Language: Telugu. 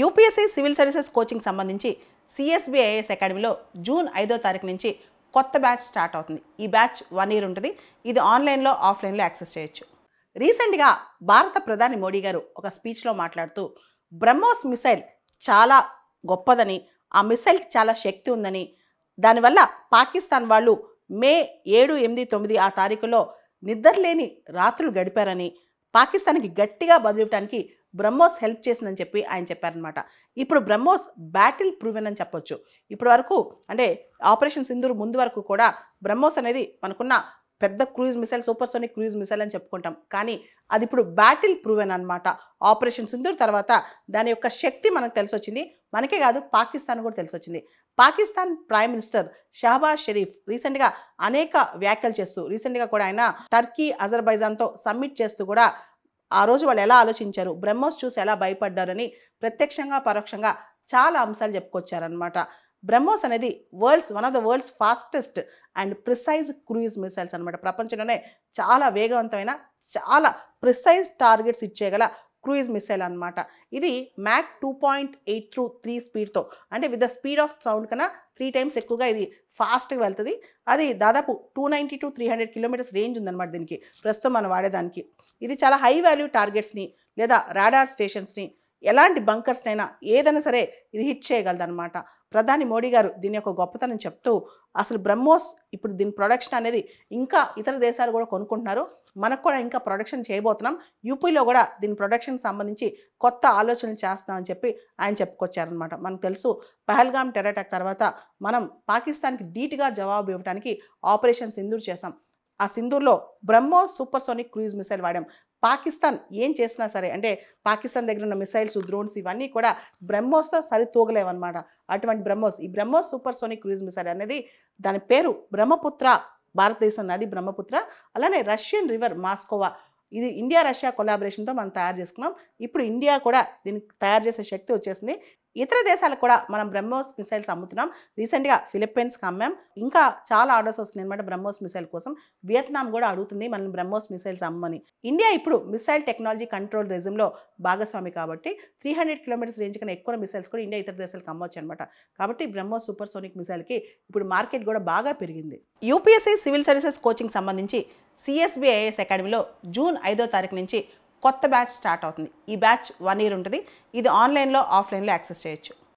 యూపీఎస్సీ సివిల్ సర్వీసెస్ కోచింగ్ సంబంధించి సిఎస్బిఐఎస్ అకాడమీలో జూన్ 5వ తారీఖు నుంచి కొత్త బ్యాచ్ స్టార్ట్ అవుతుంది. ఈ బ్యాచ్ 1 ఇయర్ ఉంటుంది. ఇది ఆన్లైన్లో ఆఫ్లైన్లో యాక్సెస్ చేయొచ్చు. రీసెంట్గా భారత ప్రధాని మోడీ గారు ఒక స్పీచ్లో మాట్లాడుతూ బ్రహ్మోస్ మిసైల్ చాలా గొప్పదని, ఆ మిసైల్కి చాలా శక్తి ఉందని, దానివల్ల పాకిస్తాన్ వాళ్ళు మే 7, 8, 9 ఆ తారీఖులో నిద్రలేని రాత్రులు గడిపారని, పాకిస్తాన్కి గట్టిగా బదిలివ్వడానికి బ్రహ్మోస్ హెల్ప్ చేసిందని చెప్పి ఆయన చెప్పారనమాట. ఇప్పుడు బ్రహ్మోస్ బ్యాటిల్ ప్రూవెన్ అని చెప్పొచ్చు. ఇప్పటి వరకు అంటే ఆపరేషన్ సింధూర్ ముందు వరకు కూడా బ్రహ్మోస్ అనేది మనకున్న పెద్ద cruise missile, supersonic cruise missile అని చెప్పుకుంటాం. కానీ అది ఇప్పుడు బ్యాటిల్ ప్రూవెన్ అనమాట. ఆపరేషన్ సింధూర్ తర్వాత దాని యొక్క శక్తి మనకు తెలిసొచ్చింది. మనకే కాదు, పాకిస్తాన్ కూడా తెలిసొచ్చింది. పాకిస్తాన్ ప్రైమ్ మినిస్టర్ షహబాజ్ షరీఫ్ రీసెంట్గా అనేక వ్యాఖ్యలు చేస్తూ, రీసెంట్గా కూడా ఆయన టర్కీ, అజర్బైజాన్తో సమ్మిట్ చేస్తూ కూడా ఆ రోజు వాళ్ళు ఎలా ఆలోచించారు, బ్రహ్మోస్ చూసి ఎలా భయపడ్డారని ప్రత్యక్షంగా పరోక్షంగా చాలా అంశాలు చెప్పుకొచ్చారనమాట. బ్రహ్మోస్ అనేది one of the world's fastest and precise cruise missiles అనమాట. ప్రపంచంలోనే చాలా వేగవంతమైన, చాలా ప్రిసైజ్ టార్గెట్స్ ఇచ్చేగల క్రూయిజ్ మిసైల్ అనమాట. ఇది మ్యాక్ 2.8 through 3 స్పీడ్తో, అంటే with the speed of sound కన్నా 3 times ఎక్కువగా ఇది ఫాస్ట్గా వెళ్తుంది. అది దాదాపు 290 to 300 kilometers రేంజ్ ఉందన్నమాట దీనికి, ప్రస్తుతం మనం వాడేదానికి. ఇది చాలా హై వాల్యూ టార్గెట్స్ని లేదా రాడార్ స్టేషన్స్ని, ఎలాంటి బంకర్స్నైనా ఏదైనా సరే ఇది హిట్ చేయగలదన్నమాట. ప్రధాని మోడీ గారు దీని యొక్క గొప్పతనం చెప్తూ అసలు బ్రహ్మోస్ ఇప్పుడు దీని ప్రొడక్షన్ అనేది ఇంకా ఇతర దేశాలు కూడా కొనుక్కుంటున్నారు, మనకు కూడా ఇంకా ప్రొడక్షన్ చేయబోతున్నాం, యూపీలో కూడా దీని ప్రొడక్షన్ సంబంధించి కొత్త ఆలోచనలు చేస్తామని చెప్పి ఆయన చెప్పుకొచ్చారనమాట. మనకు తెలుసు, పహల్గామ్ టెర్రర్ అటాక్ తర్వాత మనం పాకిస్తాన్కి ధీటుగా జవాబు ఇవ్వడానికి ఆపరేషన్ సింధూర్ చేసాం. ఆ సింధూర్లో బ్రహ్మోస్ సూపర్సోనిక్ క్రూయిజ్ మిసైల్ వాడాం. పాకిస్తాన్ ఏం చేసినా సరే, అంటే పాకిస్తాన్ దగ్గర ఉన్న మిసైల్స్, డ్రోన్స్ ఇవన్నీ కూడా బ్రహ్మోస్తో సరితూగలేవన్నమాట. అటువంటి బ్రహ్మోస్, ఈ బ్రహ్మోస్ సూపర్సోనిక్ క్రూయిజ్ మిసైల్ అనేది దాని పేరు బ్రహ్మపుత్ర, భారతదేశం నది బ్రహ్మపుత్ర. అలానే రష్యన్ రివర్ మాస్కోవా, ఇది ఇండియా రష్యా కొలాబరేషన్తో మనం తయారు చేసుకున్నాం. ఇప్పుడు ఇండియా కూడా దీనికి తయారు చేసే శక్తి వచ్చేసింది. ఇతర దేశాలకు కూడా మనం బ్రహ్మోస్ మిసైల్స్ అమ్ముతున్నాం. రీసెంట్గా ఫిలిప్పైన్స్కి అమ్మాం. ఇంకా చాలా ఆర్డర్స్ వస్తున్నాయి అనమాట బ్రహ్మోస్ మిసైల్ కోసం. వియత్నాం కూడా అడుగుతుంది మనం బ్రహ్మోస్ మిసైల్స్ అమ్మని. ఇండియా ఇప్పుడు మిసైల్ టెక్నాలజీ కంట్రోల్ రెజిమ్లో భాగస్వామి కాబట్టి 300 kilometers రేంజ్ కన్నా ఎక్కువ మిసైల్స్ కూడా ఇండియా ఇతర దేశాలకు అమ్మవచ్చు అనమాట. కాబట్టి బ్రహ్మోస్ సూపర్సోనిక్ మిసైల్కి ఇప్పుడు మార్కెట్ కూడా బాగా పెరిగింది. యూపీఎస్సీ సివిల్ సర్వీసెస్ కోచింగ్ సంబంధించి సిఎస్బిఐఎస్ అకాడమీలో జూన్ 5వ తారీఖు నుంచి కొత్త బ్యాచ్ స్టార్ట్ అవుతుంది. ఈ బ్యాచ్ 1 ఇయర్ ఉంటుంది. ఇది ఆన్లైన్లో ఆఫ్లైన్లో యాక్సెస్ చేయొచ్చు.